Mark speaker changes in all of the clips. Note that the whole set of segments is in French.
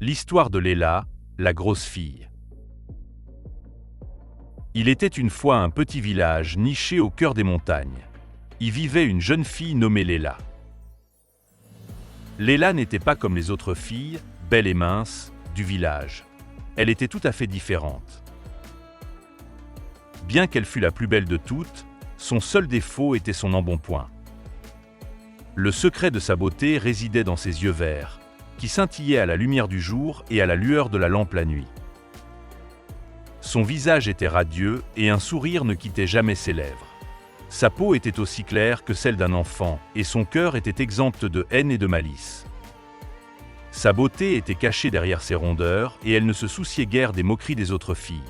Speaker 1: L'histoire de Léla, la grosse fille. Il était une fois un petit village niché au cœur des montagnes. Y vivait une jeune fille nommée Léla. Léla n'était pas comme les autres filles, belles et minces, du village. Elle était tout à fait différente. Bien qu'elle fût la plus belle de toutes, son seul défaut était son embonpoint. Le secret de sa beauté résidait dans ses yeux verts, qui scintillaient à la lumière du jour et à la lueur de la lampe la nuit. Son visage était radieux et un sourire ne quittait jamais ses lèvres. Sa peau était aussi claire que celle d'un enfant et son cœur était exempt de haine et de malice. Sa beauté était cachée derrière ses rondeurs et elle ne se souciait guère des moqueries des autres filles.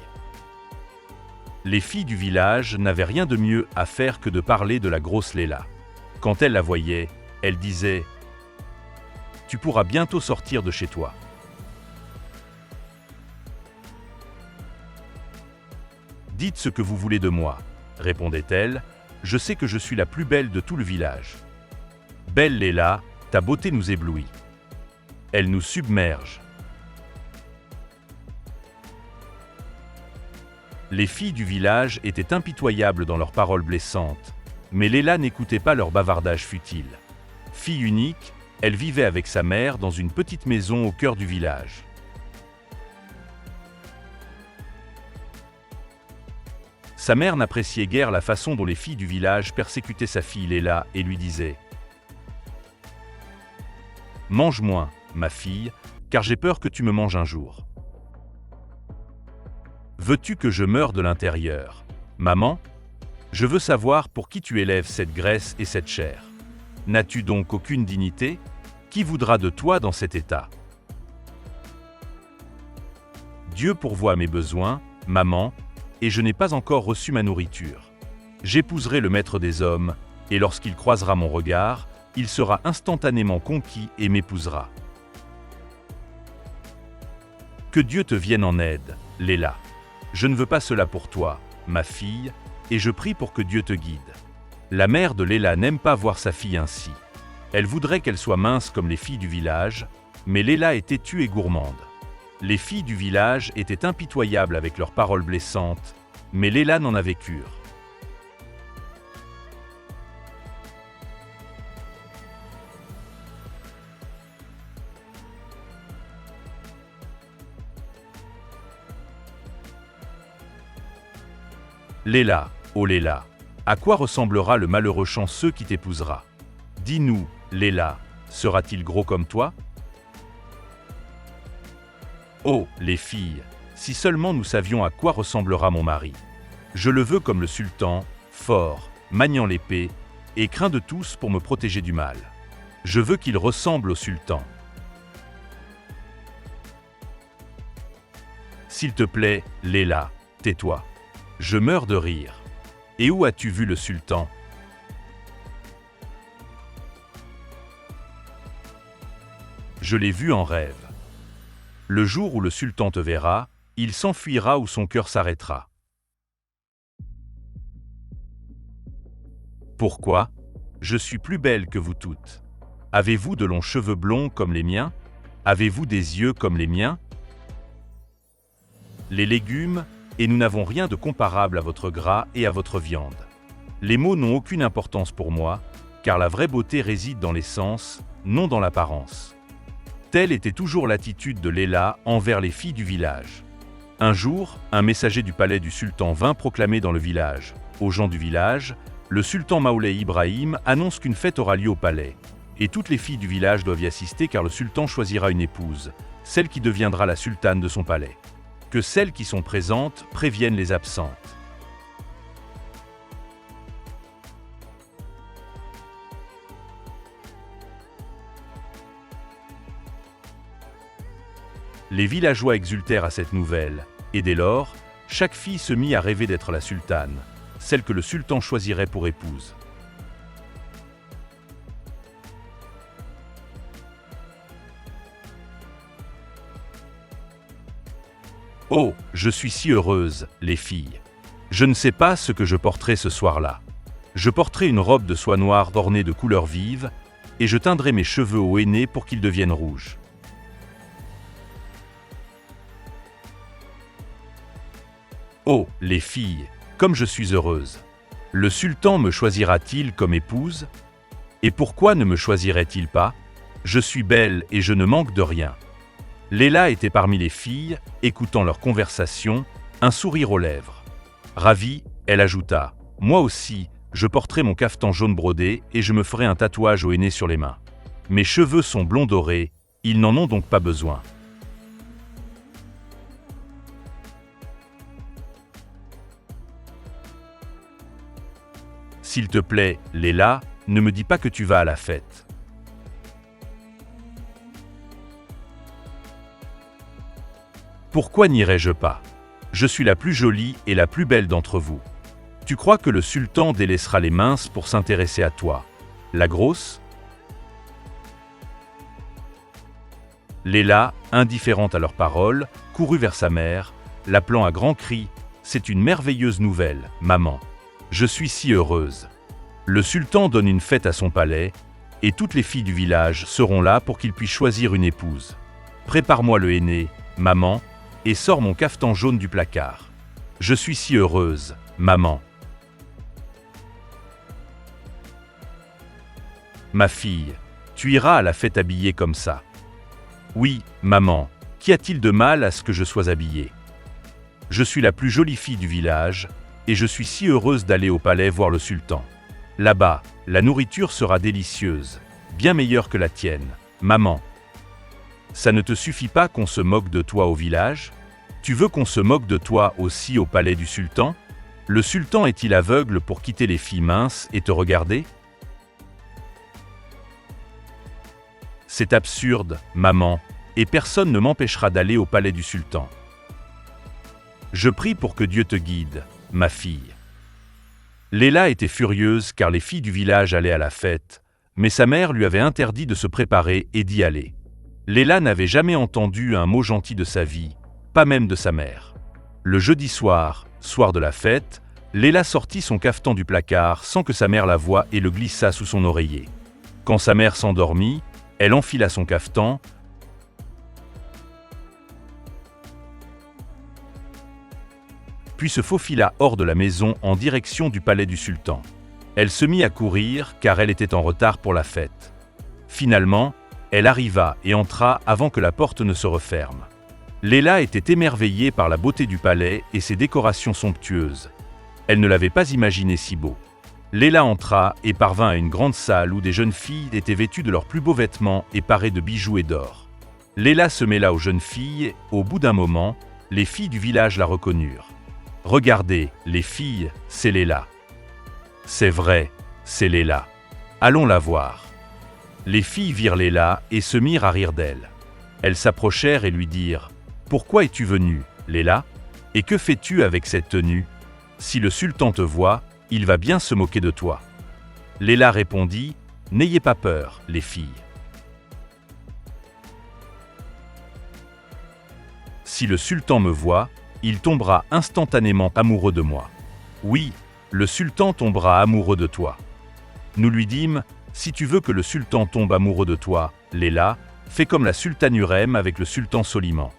Speaker 1: Les filles du village n'avaient rien de mieux à faire que de parler de la grosse Léla. Quand elle la voyait, elle disait « Tu pourras bientôt sortir de chez toi. » « Dites ce que vous voulez de moi, » répondait-elle, « je sais que je suis la plus belle de tout le village. Belle Léla, ta beauté nous éblouit. Elle nous submerge. » Les filles du village étaient impitoyables dans leurs paroles blessantes, mais Léla n'écoutait pas leur bavardage futile. Fille unique, elle vivait avec sa mère dans une petite maison au cœur du village. Sa mère n'appréciait guère la façon dont les filles du village persécutaient sa fille Léla et lui disait « Mange moins, ma fille, car j'ai peur que tu me manges un jour. » « Veux-tu que je meure de l'intérieur, maman ? Je veux savoir pour qui tu élèves cette graisse et cette chair. N'as-tu donc aucune dignité ? Qui voudra de toi dans cet état ? Dieu pourvoit mes besoins, maman, et je n'ai pas encore reçu ma nourriture. J'épouserai le maître des hommes, et lorsqu'il croisera mon regard, il sera instantanément conquis et m'épousera. Que Dieu te vienne en aide, Léla. Je ne veux pas cela pour toi, ma fille, et je prie pour que Dieu te guide. La mère de Léla n'aime pas voir sa fille ainsi. Elle voudrait qu'elle soit mince comme les filles du village, mais Léla est têtue et gourmande. Les filles du village étaient impitoyables avec leurs paroles blessantes, mais Léla n'en avait cure. Léla, ô Léla, à quoi ressemblera le malheureux chanceux qui t'épousera ? Dis-nous, Léla, sera-t-il gros comme toi ? Oh, les filles, si seulement nous savions à quoi ressemblera mon mari. Je le veux comme le sultan, fort, maniant l'épée, et craint de tous pour me protéger du mal. Je veux qu'il ressemble au sultan. S'il te plaît, Léla, tais-toi. Je meurs de rire. Et où as-tu vu le sultan ? Je l'ai vu en rêve. Le jour où le sultan te verra, il s'enfuira ou son cœur s'arrêtera. Pourquoi ? Je suis plus belle que vous toutes. Avez-vous de longs cheveux blonds comme les miens ? Avez-vous des yeux comme les miens ? Les légumes, et nous n'avons rien de comparable à votre gras et à votre viande. Les mots n'ont aucune importance pour moi, car la vraie beauté réside dans l'essence, non dans l'apparence. Telle était toujours l'attitude de Léla envers les filles du village. Un jour, un messager du palais du sultan vint proclamer dans le village, aux gens du village, le sultan Maoulay Ibrahim annonce qu'une fête aura lieu au palais, et toutes les filles du village doivent y assister car le sultan choisira une épouse, celle qui deviendra la sultane de son palais. Que celles qui sont présentes préviennent les absentes. Les villageois exultèrent à cette nouvelle, et dès lors, chaque fille se mit à rêver d'être la sultane, celle que le sultan choisirait pour épouse. Oh, je suis si heureuse, les filles. Je ne sais pas ce que je porterai ce soir-là. Je porterai une robe de soie noire ornée de couleurs vives, et je teindrai mes cheveux au henné pour qu'ils deviennent rouges. Oh, les filles, comme je suis heureuse! Le sultan me choisira-t-il comme épouse? Et pourquoi ne me choisirait-il pas? Je suis belle et je ne manque de rien. Léla était parmi les filles, écoutant leur conversation, un sourire aux lèvres. Ravie, elle ajouta « Moi aussi, je porterai mon cafetan jaune brodé et je me ferai un tatouage au henné sur les mains. Mes cheveux sont blonds dorés, ils n'en ont donc pas besoin. » S'il te plaît, Léla, ne me dis pas que tu vas à la fête. Pourquoi n'irais-je pas? Je suis la plus jolie et la plus belle d'entre vous. Tu crois que le sultan délaissera les minces pour s'intéresser à toi? La grosse? Léla, indifférente à leurs paroles, courut vers sa mère, l'appelant à grands cris « C'est une merveilleuse nouvelle, maman. Je suis si heureuse. Le sultan donne une fête à son palais, et toutes les filles du village seront là pour qu'il puisse choisir une épouse. Prépare-moi le henné, maman, et sors mon cafetan jaune du placard. Je suis si heureuse, maman. » Ma fille, tu iras à la fête habillée comme ça. Oui, maman, qu'y a-t-il de mal à ce que je sois habillée? Je suis la plus jolie fille du village, et je suis si heureuse d'aller au palais voir le sultan. Là-bas, la nourriture sera délicieuse, bien meilleure que la tienne, maman. Ça ne te suffit pas qu'on se moque de toi au village? Tu veux qu'on se moque de toi aussi au palais du sultan? Le sultan est-il aveugle pour quitter les filles minces et te regarder? C'est absurde, maman, et personne ne m'empêchera d'aller au palais du sultan. Je prie pour que Dieu te guide, ma fille. Léla était furieuse car les filles du village allaient à la fête, mais sa mère lui avait interdit de se préparer et d'y aller. Léla n'avait jamais entendu un mot gentil de sa vie, pas même de sa mère. Le jeudi soir, soir de la fête, Léla sortit son cafetan du placard sans que sa mère la voie et le glissa sous son oreiller. Quand sa mère s'endormit, elle enfila son cafetan, puis se faufila hors de la maison en direction du palais du sultan. Elle se mit à courir car elle était en retard pour la fête. Finalement, elle arriva et entra avant que la porte ne se referme. Léla était émerveillée par la beauté du palais et ses décorations somptueuses. Elle ne l'avait pas imaginé si beau. Léla entra et parvint à une grande salle où des jeunes filles étaient vêtues de leurs plus beaux vêtements et parées de bijoux et d'or. Léla se mêla aux jeunes filles. Au bout d'un moment, les filles du village la reconnurent. « Regardez, les filles, c'est Léla. »« C'est vrai, c'est Léla. Allons la voir. » Les filles virent Léla et se mirent à rire d'elle. Elles s'approchèrent et lui dirent « Pourquoi es-tu venue, Léla? Et que fais-tu avec cette tenue? Si le sultan te voit, il va bien se moquer de toi. » Léla répondit « N'ayez pas peur, les filles. Si le sultan me voit, il tombera instantanément amoureux de moi. Oui, le sultan tombera amoureux de toi. » Nous lui dîmes « Si tu veux que le sultan tombe amoureux de toi, Léla, fais comme la sultane Hurrem avec le sultan Soliman.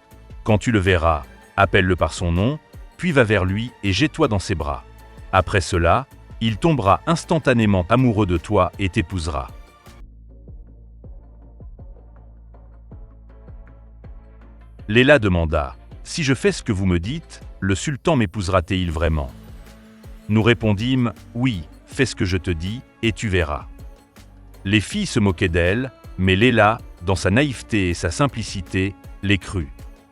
Speaker 1: Quand tu le verras, appelle-le par son nom, puis va vers lui et jette-toi dans ses bras. Après cela, il tombera instantanément amoureux de toi et t'épousera. » Léla demanda « Si je fais ce que vous me dites, le sultan m'épousera-t-il vraiment? » Nous répondîmes « Oui, fais ce que je te dis, et tu verras. » Les filles se moquaient d'elle, mais Léla, dans sa naïveté et sa simplicité, les crut.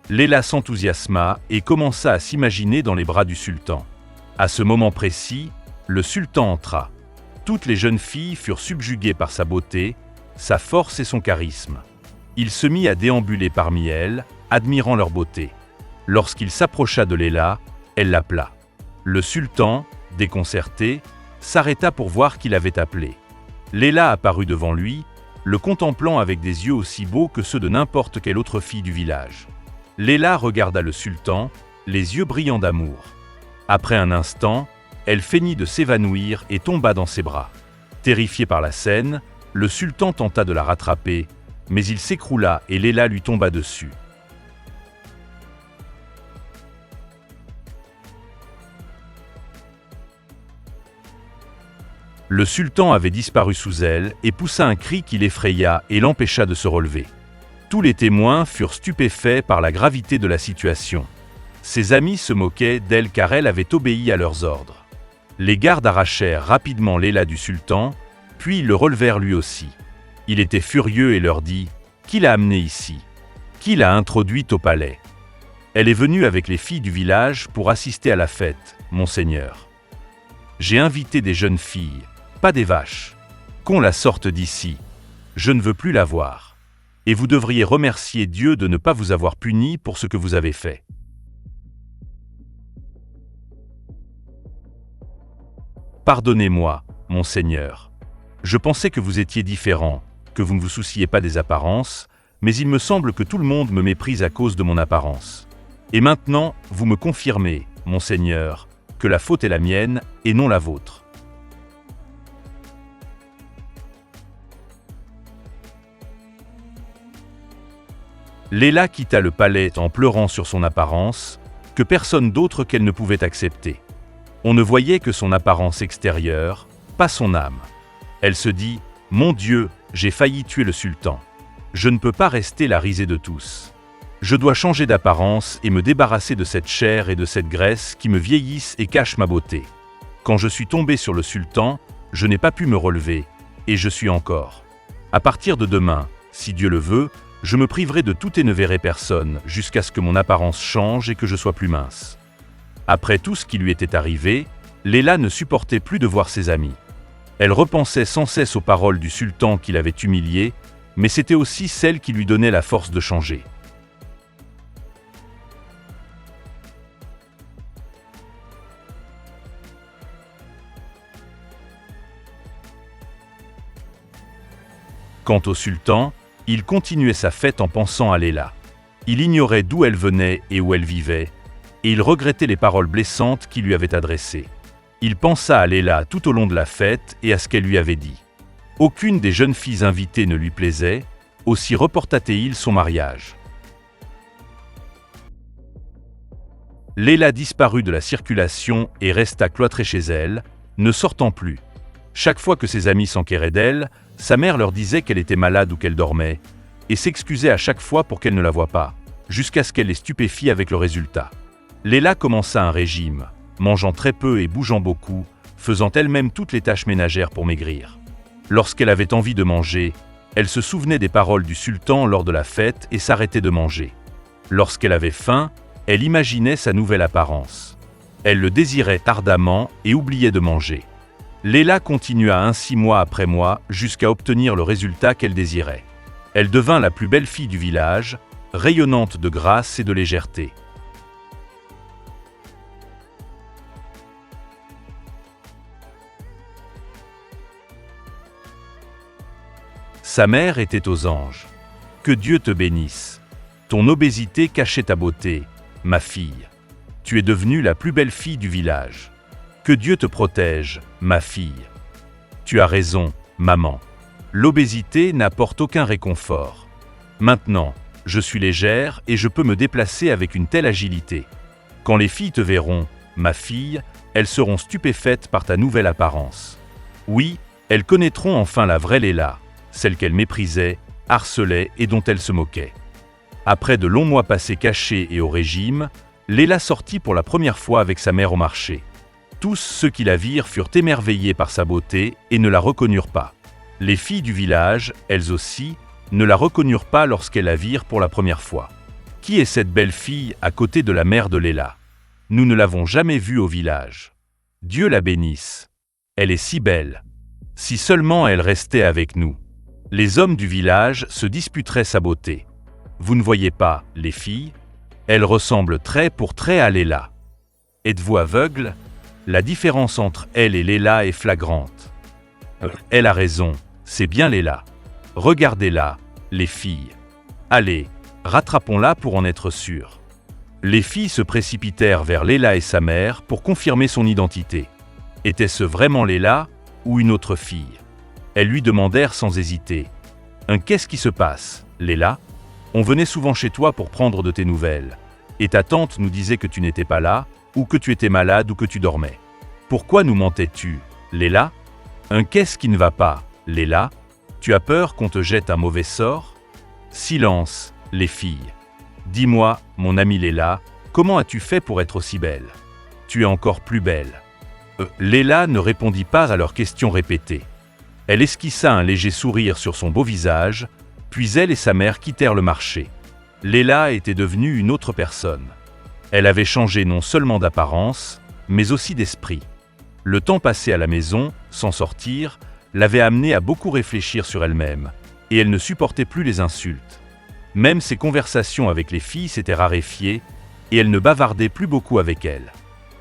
Speaker 1: Léla s'enthousiasma et commença à s'imaginer dans les bras du sultan. À ce moment précis, le sultan entra. Toutes les jeunes filles furent subjuguées par sa beauté, sa force et son charisme. Il se mit à déambuler parmi elles, admirant leur beauté. Lorsqu'il s'approcha de Léla, elle l'appela. Le sultan, déconcerté, s'arrêta pour voir qui l'avait appelé. Léla apparut devant lui, le contemplant avec des yeux aussi beaux que ceux de n'importe quelle autre fille du village. Léla regarda le sultan, les yeux brillants d'amour. Après un instant, elle feignit de s'évanouir et tomba dans ses bras. Terrifié par la scène, le sultan tenta de la rattraper, mais il s'écroula et Léla lui tomba dessus. Le sultan avait disparu sous elle et poussa un cri qui l'effraya et l'empêcha de se relever. Tous les témoins furent stupéfaits par la gravité de la situation. Ses amis se moquaient d'elle car elle avait obéi à leurs ordres. Les gardes arrachèrent rapidement Leila du sultan, puis le relevèrent lui aussi. Il était furieux et leur dit « Qui l'a amenée ici? Qui l'a introduite au palais? Elle est venue avec les filles du village pour assister à la fête, monseigneur. J'ai invité des jeunes filles, pas des vaches. Qu'on la sorte d'ici. Je ne veux plus la voir. Et vous devriez remercier Dieu de ne pas vous avoir puni pour ce que vous avez fait. » Pardonnez-moi, monseigneur. Je pensais que vous étiez différent, que vous ne vous souciez pas des apparences, mais il me semble que tout le monde me méprise à cause de mon apparence. Et maintenant, vous me confirmez, monseigneur, que la faute est la mienne et non la vôtre. Leila quitta le palais en pleurant sur son apparence, que personne d'autre qu'elle ne pouvait accepter. On ne voyait que son apparence extérieure, pas son âme. Elle se dit « Mon Dieu, j'ai failli tuer le sultan. Je ne peux pas rester la risée de tous. Je dois changer d'apparence et me débarrasser de cette chair et de cette graisse qui me vieillissent et cachent ma beauté. Quand je suis tombée sur le sultan, je n'ai pas pu me relever, et je suis encore. À partir de demain, si Dieu le veut, je me priverai de tout et ne verrai personne, jusqu'à ce que mon apparence change et que je sois plus mince. » Après tout ce qui lui était arrivé, Leila ne supportait plus de voir ses amis. Elle repensait sans cesse aux paroles du sultan qui l'avait humiliée, mais c'était aussi celles qui lui donnaient la force de changer. Quant au sultan, il continuait sa fête en pensant à Leila. Il ignorait d'où elle venait et où elle vivait, et il regrettait les paroles blessantes qu'il lui avait adressées. Il pensa à Leila tout au long de la fête et à ce qu'elle lui avait dit. Aucune des jeunes filles invitées ne lui plaisait, aussi reporta-t-il son mariage. Leila disparut de la circulation et resta cloîtrée chez elle, ne sortant plus. Chaque fois que ses amis s'enquéraient d'elle, sa mère leur disait qu'elle était malade ou qu'elle dormait, et s'excusait à chaque fois pour qu'elle ne la voie pas, jusqu'à ce qu'elle les stupéfie avec le résultat. Leila commença un régime, mangeant très peu et bougeant beaucoup, faisant elle-même toutes les tâches ménagères pour maigrir. Lorsqu'elle avait envie de manger, elle se souvenait des paroles du sultan lors de la fête et s'arrêtait de manger. Lorsqu'elle avait faim, elle imaginait sa nouvelle apparence. Elle le désirait ardemment et oubliait de manger. Leila continua ainsi mois après mois jusqu'à obtenir le résultat qu'elle désirait. Elle devint la plus belle fille du village, rayonnante de grâce et de légèreté. Sa mère était aux anges. « Que Dieu te bénisse. Ton obésité cachait ta beauté, ma fille. Tu es devenue la plus belle fille du village. Que Dieu te protège, ma fille. Tu as raison, maman. L'obésité n'apporte aucun réconfort. Maintenant, je suis légère et je peux me déplacer avec une telle agilité. Quand les filles te verront, ma fille, elles seront stupéfaites par ta nouvelle apparence. Oui, elles connaîtront enfin la vraie Leila, celle qu'elle méprisait, harcelait et dont elle se moquait. » Après de longs mois passés cachés et au régime, Leila sortit pour la première fois avec sa mère au marché. Tous ceux qui la virent furent émerveillés par sa beauté et ne la reconnurent pas. Les filles du village, elles aussi, ne la reconnurent pas lorsqu'elles la virent pour la première fois. « Qui est cette belle fille à côté de la mère de Leila? Nous ne l'avons jamais vue au village. Dieu la bénisse. Elle est si belle. Si seulement elle restait avec nous. » Les hommes du village se disputeraient sa beauté. Vous ne voyez pas, les filles? Elle ressemble trait pour trait à Leila. Êtes-vous aveugle? La différence entre elle et Leila est flagrante. Elle a raison, c'est bien Leila. Regardez-la, les filles. Allez, rattrapons-la pour en être sûrs. Les filles se précipitèrent vers Leila et sa mère pour confirmer son identité. Était-ce vraiment Leila ou une autre fille? Elles lui demandèrent sans hésiter. « Qu'est-ce qui se passe, Leila? On venait souvent chez toi pour prendre de tes nouvelles. Et ta tante nous disait que tu n'étais pas là, ou que tu étais malade ou que tu dormais. Pourquoi nous mentais-tu, Leila? Qu'est-ce qui ne va pas, Léla? Tu as peur qu'on te jette un mauvais sort? Silence, les filles. Dis-moi, mon amie Léla, comment as-tu fait pour être aussi belle? Tu es encore plus belle. Léla ne répondit pas à leurs questions répétées. Elle esquissa un léger sourire sur son beau visage, puis elle et sa mère quittèrent le marché. Léla était devenue une autre personne. Elle avait changé non seulement d'apparence, mais aussi d'esprit. Le temps passé à la maison, sans sortir, l'avait amenée à beaucoup réfléchir sur elle-même, et elle ne supportait plus les insultes. Même ses conversations avec les filles s'étaient raréfiées, et elle ne bavardait plus beaucoup avec elles.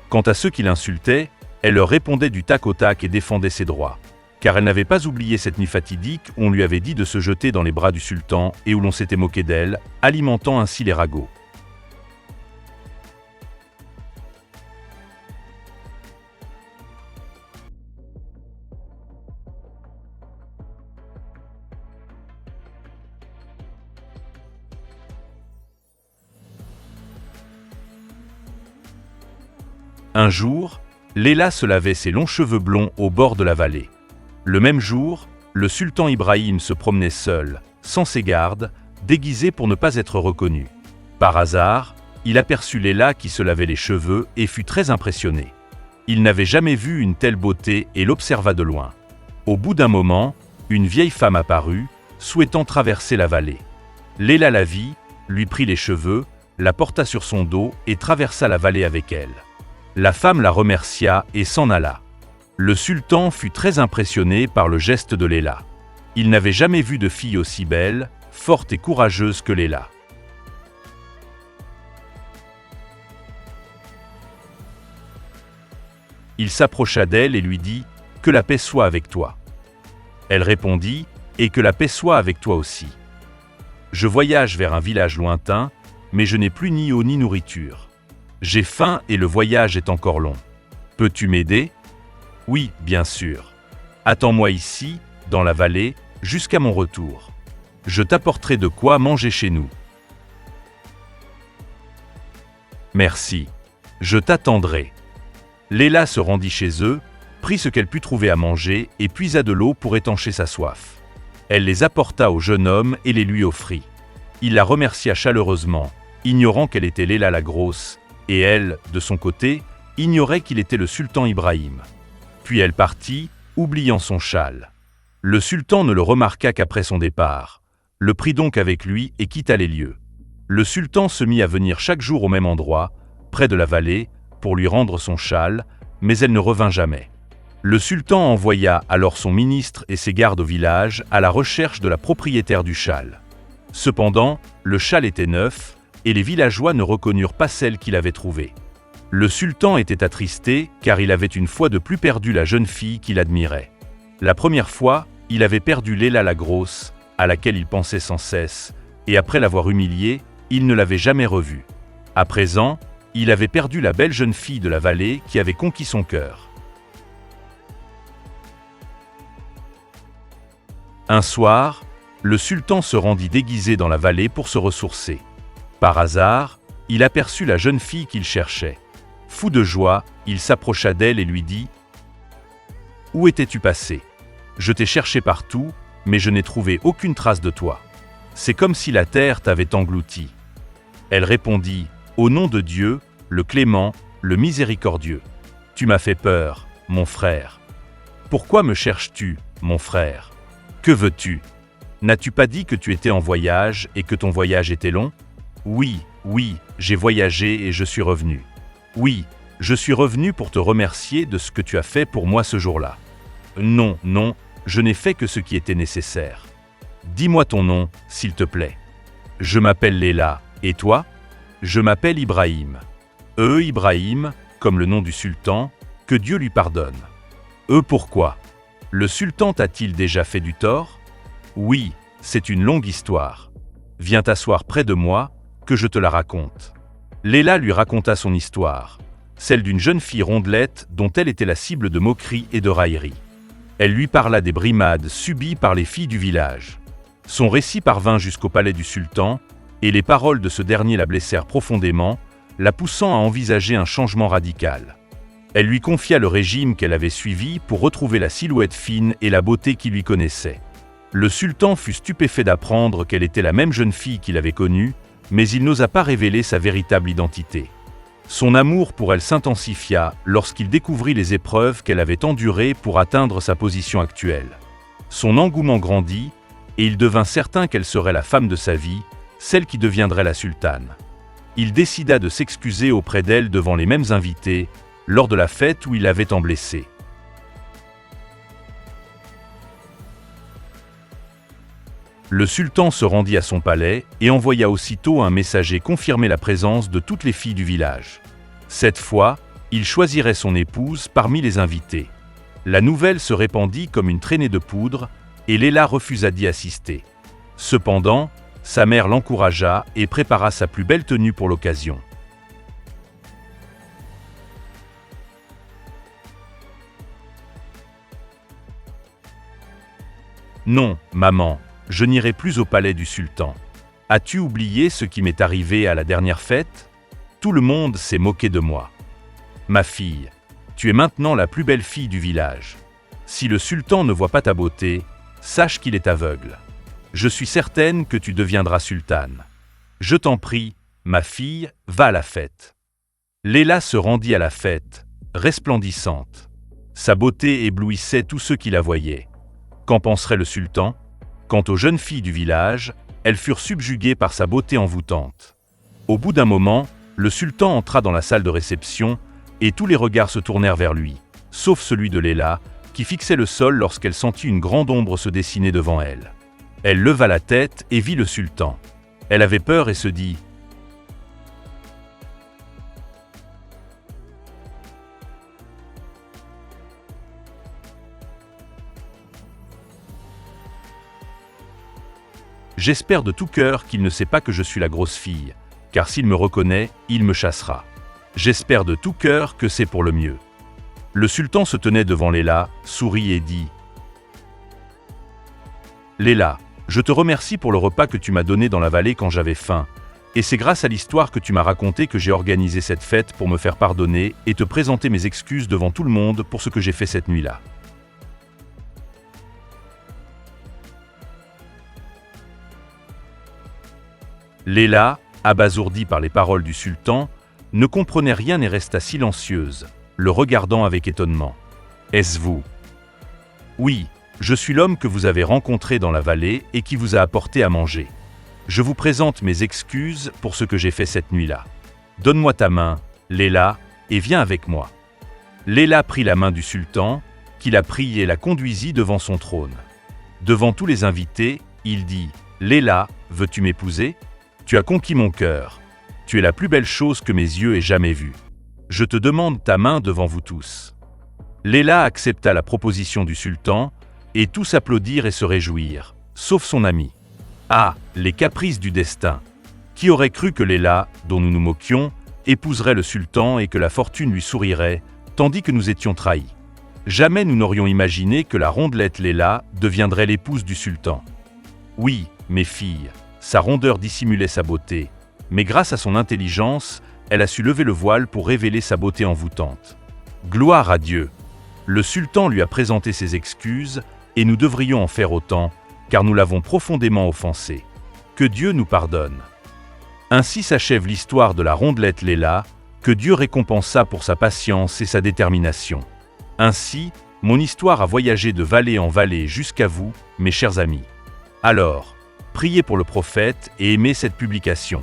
Speaker 1: Quant à ceux qui l'insultaient, elle leur répondait du tac au tac et défendait ses droits. Car elle n'avait pas oublié cette nuit fatidique où on lui avait dit de se jeter dans les bras du sultan et où l'on s'était moqué d'elle, alimentant ainsi les ragots. Un jour, Léla se lavait ses longs cheveux blonds au bord de la vallée. Le même jour, le sultan Ibrahim se promenait seul, sans ses gardes, déguisé pour ne pas être reconnu. Par hasard, il aperçut Léla qui se lavait les cheveux et fut très impressionné. Il n'avait jamais vu une telle beauté et l'observa de loin. Au bout d'un moment, une vieille femme apparut, souhaitant traverser la vallée. Léla la vit, lui prit les cheveux, la porta sur son dos et traversa la vallée avec elle. La femme la remercia et s'en alla. Le sultan fut très impressionné par le geste de Léla. Il n'avait jamais vu de fille aussi belle, forte et courageuse que Léla. Il s'approcha d'elle et lui dit « Que la paix soit avec toi ». Elle répondit « Et que la paix soit avec toi aussi. Je voyage vers un village lointain, mais je n'ai plus ni eau ni nourriture. J'ai faim et le voyage est encore long. Peux-tu m'aider ? Oui, bien sûr. Attends-moi ici, dans la vallée, jusqu'à mon retour. Je t'apporterai de quoi manger chez nous. Merci. Je t'attendrai. Léla se rendit chez eux, prit ce qu'elle put trouver à manger et puisa de l'eau pour étancher sa soif. Elle les apporta au jeune homme et les lui offrit. Il la remercia chaleureusement, ignorant qu'elle était Léla la grosse, et elle, de son côté, ignorait qu'il était le sultan Ibrahim. Puis elle partit, oubliant son châle. Le sultan ne le remarqua qu'après son départ, le prit donc avec lui et quitta les lieux. Le sultan se mit à venir chaque jour au même endroit, près de la vallée, pour lui rendre son châle, mais elle ne revint jamais. Le sultan envoya alors son ministre et ses gardes au village à la recherche de la propriétaire du châle. Cependant, le châle était neuf, et les villageois ne reconnurent pas celle qu'il avait trouvée. Le sultan était attristé car il avait une fois de plus perdu la jeune fille qu'il admirait. La première fois, il avait perdu Léla la grosse, à laquelle il pensait sans cesse, et après l'avoir humiliée, il ne l'avait jamais revue. À présent, il avait perdu la belle jeune fille de la vallée qui avait conquis son cœur. Un soir, le sultan se rendit déguisé dans la vallée pour se ressourcer. Par hasard, il aperçut la jeune fille qu'il cherchait. Fou de joie, il s'approcha d'elle et lui dit « Où étais-tu passé? Je t'ai cherché partout, mais je n'ai trouvé aucune trace de toi. C'est comme si la terre t'avait englouti. » Elle répondit « Au nom de Dieu, le clément, le miséricordieux. Tu m'as fait peur, mon frère. Pourquoi me cherches-tu, mon frère? Que veux-tu? N'as-tu pas dit que tu étais en voyage et que ton voyage était long? Oui, oui, j'ai voyagé et je suis revenu. Oui, je suis revenu pour te remercier de ce que tu as fait pour moi ce jour-là. Non, non, je n'ai fait que ce qui était nécessaire. Dis-moi ton nom, s'il te plaît. Je m'appelle Léla, et toi? Je m'appelle Ibrahim. Ibrahim, comme le nom du sultan, que Dieu lui pardonne. Pourquoi? Le sultan t'a-t-il déjà fait du tort? Oui, c'est une longue histoire. Viens t'asseoir près de moi, que je te la raconte. Léla lui raconta son histoire, celle d'une jeune fille rondelette dont elle était la cible de moqueries et de railleries. Elle lui parla des brimades subies par les filles du village. Son récit parvint jusqu'au palais du sultan, et les paroles de ce dernier la blessèrent profondément, la poussant à envisager un changement radical. Elle lui confia le régime qu'elle avait suivi pour retrouver la silhouette fine et la beauté qui lui connaissait. Le sultan fut stupéfait d'apprendre qu'elle était la même jeune fille qu'il avait connue, mais il n'osa pas révéler sa véritable identité. Son amour pour elle s'intensifia lorsqu'il découvrit les épreuves qu'elle avait endurées pour atteindre sa position actuelle. Son engouement grandit, et il devint certain qu'elle serait la femme de sa vie, celle qui deviendrait la sultane. Il décida de s'excuser auprès d'elle devant les mêmes invités, lors de la fête où il l'avait tant blessée. Le sultan se rendit à son palais et envoya aussitôt un messager confirmer la présence de toutes les filles du village. Cette fois, il choisirait son épouse parmi les invités. La nouvelle se répandit comme une traînée de poudre et Léla refusa d'y assister. Cependant, sa mère l'encouragea et prépara sa plus belle tenue pour l'occasion. Non, maman, je n'irai plus au palais du sultan. As-tu oublié ce qui m'est arrivé à la dernière fête? Tout le monde s'est moqué de moi. Ma fille, tu es maintenant la plus belle fille du village. Si le sultan ne voit pas ta beauté, sache qu'il est aveugle. Je suis certaine que tu deviendras sultane. Je t'en prie, ma fille, va à la fête. Léla se rendit à la fête, resplendissante. Sa beauté éblouissait tous ceux qui la voyaient. Qu'en penserait le sultan? Quant aux jeunes filles du village, elles furent subjuguées par sa beauté envoûtante. Au bout d'un moment, le sultan entra dans la salle de réception et tous les regards se tournèrent vers lui, sauf celui de Léla, qui fixait le sol lorsqu'elle sentit une grande ombre se dessiner devant elle. Elle leva la tête et vit le sultan. Elle avait peur et se dit « J'espère de tout cœur qu'il ne sait pas que je suis la grosse fille, car s'il me reconnaît, il me chassera. J'espère de tout cœur que c'est pour le mieux. » Le sultan se tenait devant Léla, sourit et dit « Léla, je te remercie pour le repas que tu m'as donné dans la vallée quand j'avais faim, et c'est grâce à l'histoire que tu m'as racontée que j'ai organisé cette fête pour me faire pardonner et te présenter mes excuses devant tout le monde pour ce que j'ai fait cette nuit-là. » Léla, abasourdie par les paroles du sultan, ne comprenait rien et resta silencieuse, le regardant avec étonnement. « Est-ce vous ? » ?»« Oui, je suis l'homme que vous avez rencontré dans la vallée et qui vous a apporté à manger. Je vous présente mes excuses pour ce que j'ai fait cette nuit-là. Donne-moi ta main, Léla, et viens avec moi. » Léla prit la main du sultan, qui la prit et la conduisit devant son trône. Devant tous les invités, il dit « Léla, veux-tu m'épouser ? Tu as conquis mon cœur. Tu es la plus belle chose que mes yeux aient jamais vue. Je te demande ta main devant vous tous. » Léla accepta la proposition du sultan, et tous applaudirent et se réjouirent, sauf son ami. Ah, les caprices du destin! Qui aurait cru que Léla, dont nous nous moquions, épouserait le sultan et que la fortune lui sourirait, tandis que nous étions trahis? Jamais nous n'aurions imaginé que la rondelette Léla deviendrait l'épouse du sultan. Oui, mes filles, sa rondeur dissimulait sa beauté, mais grâce à son intelligence, elle a su lever le voile pour révéler sa beauté envoûtante. Gloire à Dieu! Le sultan lui a présenté ses excuses, et nous devrions en faire autant, car nous l'avons profondément offensé. Que Dieu nous pardonne. Ainsi s'achève l'histoire de la rondelette Léla, que Dieu récompensa pour sa patience et sa détermination. Ainsi, mon histoire a voyagé de vallée en vallée jusqu'à vous, mes chers amis. Alors, priez pour le prophète et aimez cette publication.